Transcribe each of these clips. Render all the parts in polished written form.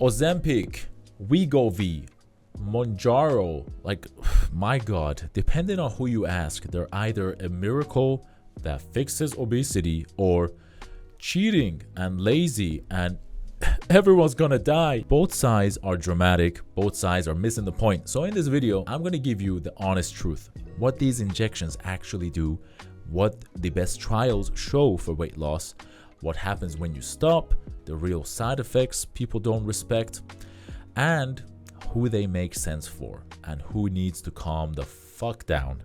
Ozempic, Wegovy, Mounjaro, like, my God, depending on who you ask, they're either a miracle that fixes obesity or cheating and lazy and everyone's gonna die. Both sides are dramatic, both sides are missing the point. So in this video, I'm gonna give you the honest truth, what these injections actually do, what the best trials show for weight loss, what happens when you stop, the real side effects people don't respect, and who they make sense for and who needs to calm the fuck down.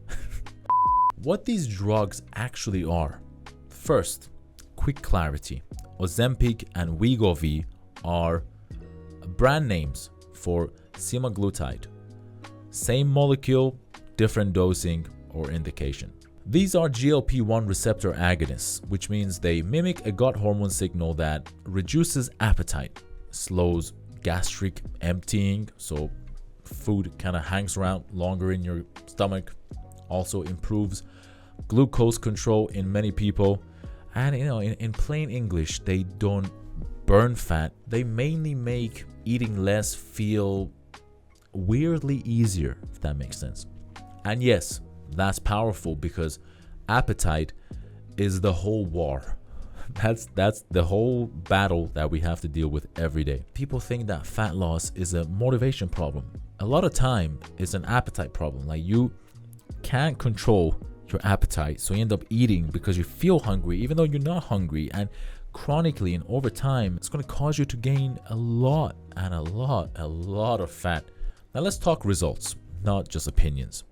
What these drugs actually are. First, quick clarity. Ozempic and Wegovy are brand names for semaglutide. Same molecule, different dosing or indication. These are GLP-1 receptor agonists, which means they mimic a gut hormone signal that reduces appetite, slows gastric emptying, so food kind of hangs around longer in your stomach, also improves glucose control in many people. And in plain English, they don't burn fat. They mainly make eating less feel weirdly easier, if that makes sense. And yes, that's powerful because appetite is the whole war. That's the whole battle that we have to deal with every day. People think that fat loss is a motivation problem. A lot of time it's an appetite problem. Like, you can't control your appetite, so you end up eating because you feel hungry even though you're not hungry, and chronically and over time it's going to cause you to gain a lot of fat. Now let's talk results, not just opinions.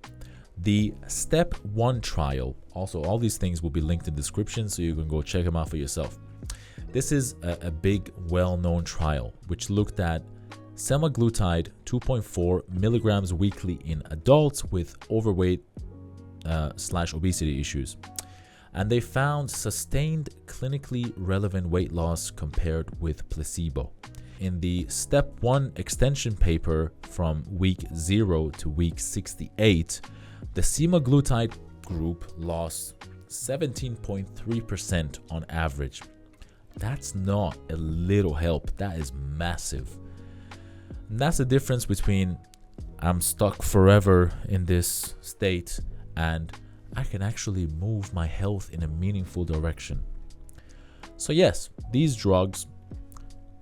The step 1 trial, also all these things will be linked in the description so you can go check them out for yourself. This is a big well-known trial which looked at semaglutide 2.4 milligrams weekly in adults with overweight / obesity issues, and they found sustained clinically relevant weight loss compared with placebo. In the step 1 extension paper from week 0 to week 68, the semaglutide group lost 17.3% on average. That's not a little help, that is massive. And that's the difference between I'm stuck forever in this state and I can actually move my health in a meaningful direction. So yes, these drugs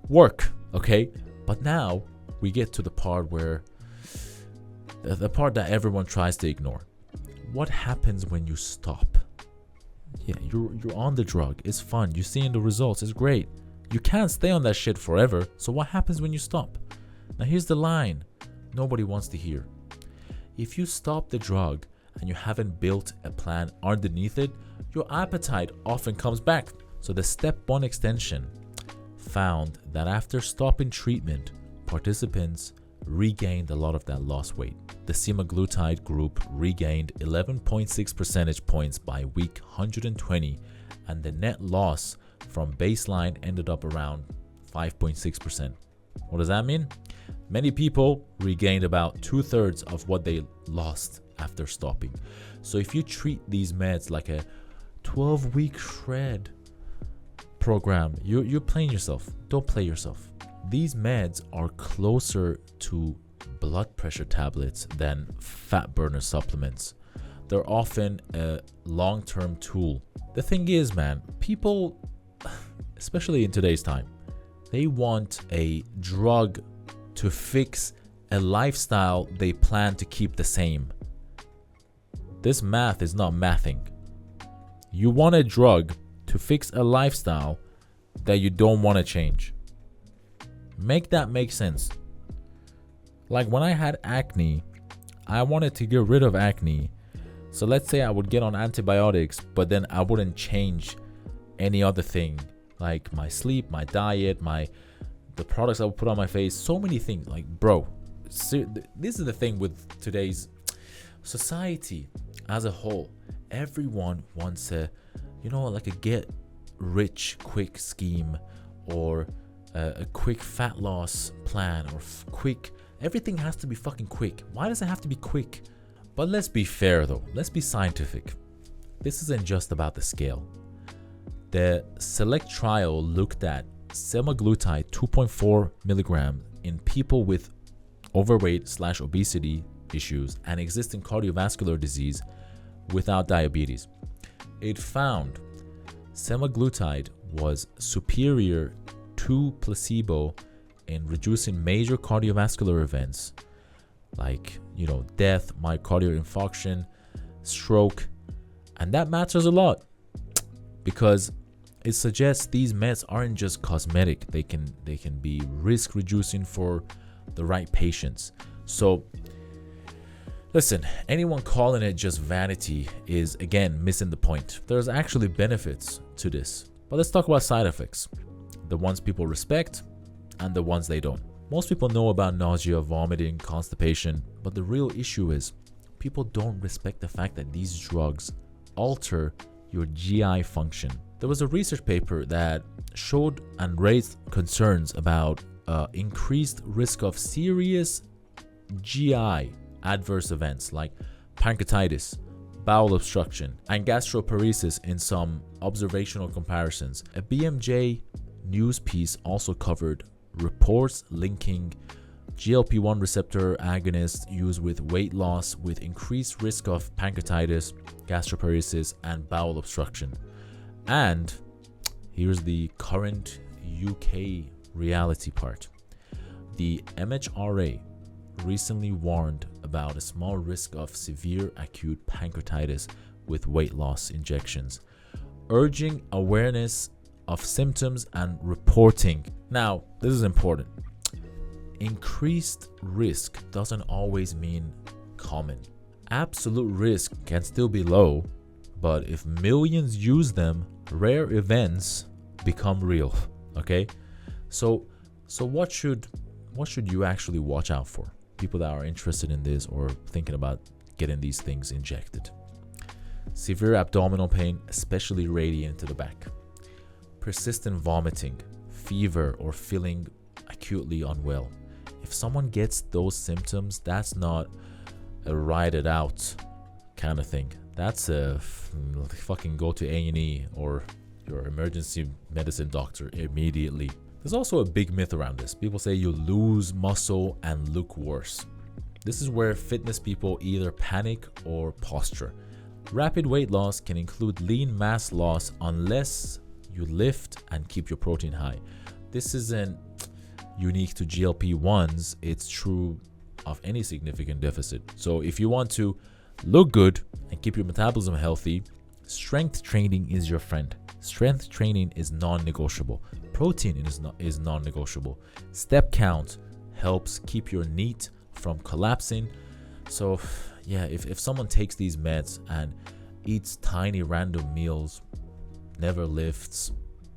work, okay? But now we get to the part where the part that everyone tries to ignore. What happens when you stop? Yeah, you're on the drug, it's fun, you're seeing the results, it's great. You can't stay on that shit forever, so what happens when you stop? Now here's the line nobody wants to hear. If you stop the drug and you haven't built a plan underneath it, your appetite often comes back. So the step 1 extension found that after stopping treatment, participants regained a lot of that lost weight. The semaglutide group regained 11.6 percentage points by week 120, and the net loss from baseline ended up around 5.6%. What does that mean? Many people regained about 2/3 of what they lost after stopping. So if you treat these meds like a 12-week shred program, you're playing yourself. Don't play yourself. These meds are closer to blood pressure tablets than fat burner supplements. They're often a long-term tool. The thing is, man, people, especially in today's time, they want a drug to fix a lifestyle they plan to keep the same. This math is not mathing. You want a drug to fix a lifestyle that you don't want to change. Make that make sense. Like when I had acne, I wanted to get rid of acne. So let's say I would get on antibiotics, but then I wouldn't change any other thing, like my sleep, my diet, the products I would put on my face, so many things. Like, bro, this is the thing with today's society as a whole. Everyone wants like a get rich quick scheme, or a quick fat loss plan, or quick. Everything has to be fucking quick. Why does it have to be quick? But let's be fair though. Let's be scientific. This isn't just about the scale. The select trial looked at semaglutide 2.4 milligrams in people with overweight/obesity issues and existing cardiovascular disease without diabetes. It found semaglutide was superior to placebo in reducing major cardiovascular events like, death, myocardial infarction, stroke. And that matters a lot because it suggests these meds aren't just cosmetic. They can be risk reducing for the right patients. So listen, anyone calling it just vanity is again missing the point. There's actually benefits to this. But let's talk about side effects. The ones people respect and the ones they don't. Most people know about nausea, vomiting, constipation, but the real issue is people don't respect the fact that these drugs alter your GI function. There was a research paper that showed and raised concerns about increased risk of serious GI adverse events like pancreatitis, bowel obstruction, and gastroparesis in some observational comparisons. A BMJ news piece also covered reports linking GLP-1 receptor agonists used with weight loss with increased risk of pancreatitis, gastroparesis, and bowel obstruction. And here's the current UK reality part. The MHRA recently warned about a small risk of severe acute pancreatitis with weight loss injections, urging awareness of symptoms and reporting. Now, this is important. Increased risk doesn't always mean common. Absolute risk can still be low, but if millions use them, rare events become real. Okay? So what should you actually watch out for? People that are interested in this or thinking about getting these things injected. Severe abdominal pain, especially radiating to the back. Persistent vomiting, fever, or feeling acutely unwell. If someone gets those symptoms, that's not a ride it out kind of thing. That's a fucking go to A&E or your emergency medicine doctor immediately. There's also a big myth around this. People say you lose muscle and look worse. This is where fitness people either panic or posture. Rapid weight loss can include lean mass loss unless you lift and keep your protein high. This isn't unique to GLP-1s. It's true of any significant deficit. So if you want to look good and keep your metabolism healthy, strength training is your friend. Strength training is non-negotiable. Protein is non-negotiable. Step count helps keep your NEAT from collapsing. So yeah, if someone takes these meds and eats tiny random meals, never lifts,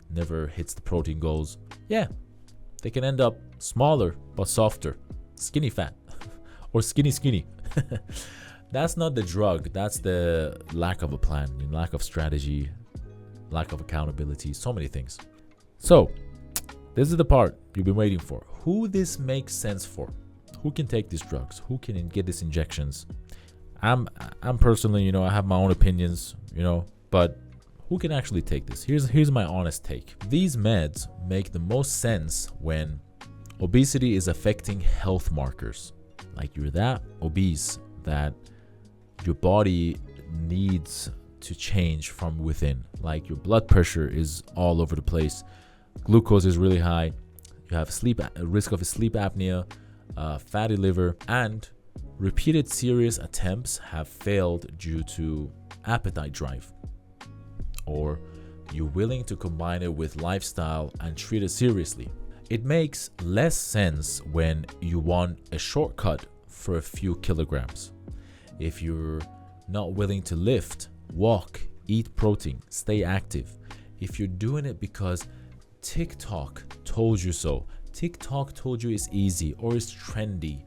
never hits the protein goals, yeah, they can end up smaller but softer, skinny fat, or skinny. That's not the drug. That's the lack of a plan, lack of strategy, lack of accountability, so many things. So this is the part you've been waiting for. Who this makes sense for? Who can take these drugs? Who can get these injections? I'm personally, I have my own opinions, but who can actually take this? Here's my honest take. These meds make the most sense when obesity is affecting health markers. Like you're that obese that your body needs to change from within. Like your blood pressure is all over the place. Glucose is really high. You have risk of sleep apnea, fatty liver, and repeated serious attempts have failed due to appetite drive. Or you're willing to combine it with lifestyle and treat it seriously. It makes less sense when you want a shortcut for a few kilograms. If you're not willing to lift, walk, eat protein, stay active. If you're doing it because TikTok told you so, TikTok told you it's easy or it's trendy,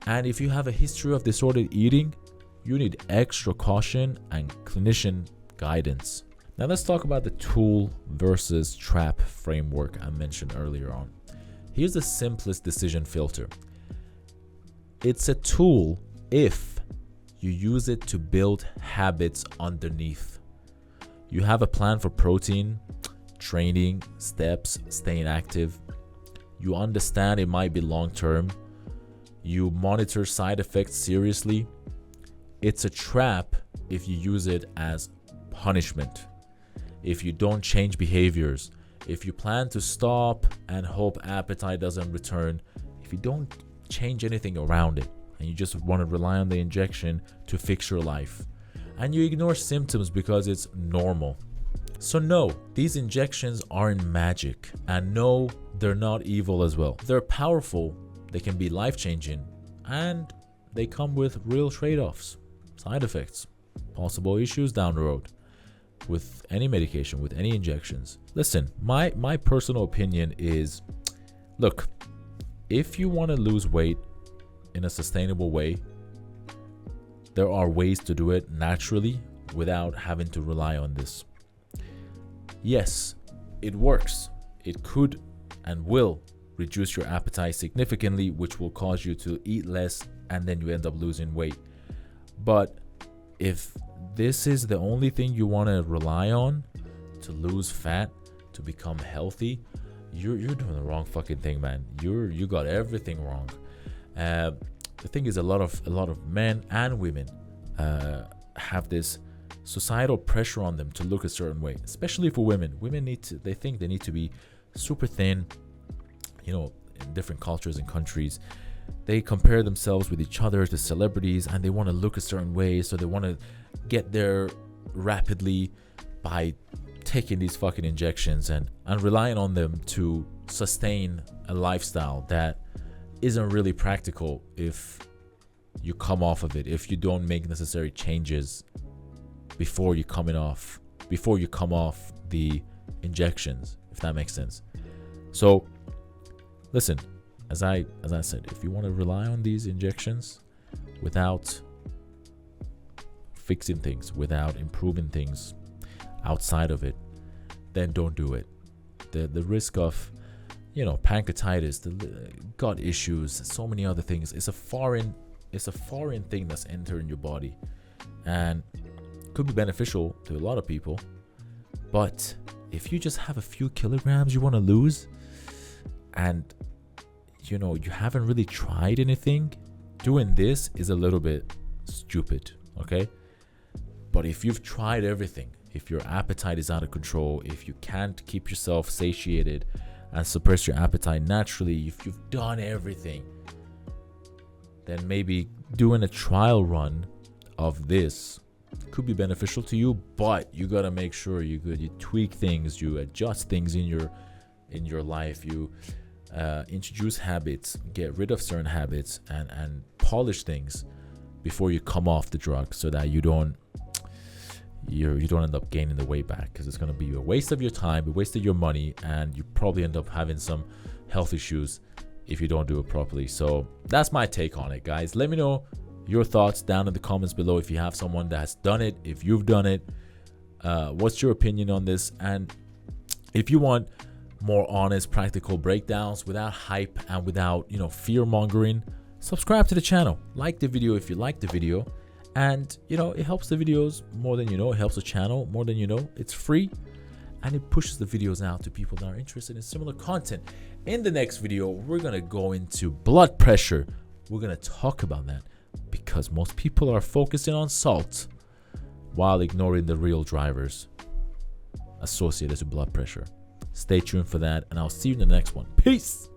and if you have a history of disordered eating, you need extra caution and clinician guidance. Now let's talk about the tool versus trap framework I mentioned earlier on. Here's the simplest decision filter. It's a tool if you use it to build habits underneath. You have a plan for protein, training, steps, staying active. You understand it might be long term. You monitor side effects seriously. It's a trap if you use it as punishment. If you don't change behaviors, if you plan to stop and hope appetite doesn't return, if you don't change anything around it, and you just want to rely on the injection to fix your life, and you ignore symptoms because it's normal. So no, these injections aren't magic, and no, they're not evil as well. They're powerful, they can be life-changing, and they come with real trade-offs, side effects, possible issues down the road with any medication, with any injections. Listen, my personal opinion is, look, if you want to lose weight in a sustainable way, there are ways to do it naturally without having to rely on this. Yes, it works. It could and will reduce your appetite significantly, which will cause you to eat less, and then you end up losing weight. But if this is the only thing you want to rely on to lose fat, to become healthy, you're doing the wrong fucking thing, man. You got everything wrong. The thing is, a lot of men and women have this societal pressure on them to look a certain way, especially for women. Women they think they need to be super thin. You know, in different cultures and countries, they compare themselves with each other to celebrities, and they want to look a certain way, so they want to get there rapidly by taking these fucking injections and relying on them to sustain a lifestyle that isn't really practical if you come off of it, if you don't make necessary changes before you come off the injections, if that makes sense. So listen, as I said, if you want to rely on these injections without fixing things, without improving things outside of it, then don't do it. The risk of, pancreatitis, the gut issues, so many other things, it's a foreign thing that's entering your body, and could be beneficial to a lot of people. But if you just have a few kilograms you want to lose, and you haven't really tried anything, doing this is a little bit stupid, okay? But if you've tried everything, if your appetite is out of control, if you can't keep yourself satiated and suppress your appetite naturally, if you've done everything, then maybe doing a trial run of this could be beneficial to you. But you gotta make sure you tweak things, you adjust things in your life, you introduce habits, get rid of certain habits, and polish things before you come off the drug, so that you don't end up gaining the weight back, because it's going to be a waste of your time, a waste of your money, and you probably end up having some health issues if you don't do it properly. So that's my take on it, guys. Let me know your thoughts down in the comments below. If you have someone that has done it, if you've done it, what's your opinion on this? And if you want more honest, practical breakdowns without hype and without fear mongering, subscribe to the channel, like the video if you like the video. And it helps the videos more than it helps the channel more than it's free, and it pushes the videos out to people that are interested in similar content. In the next video, we're gonna go into blood pressure. We're gonna talk about that, because most people are focusing on salt while ignoring the real drivers associated with blood pressure. Stay tuned for that, and I'll see you in the next one. Peace.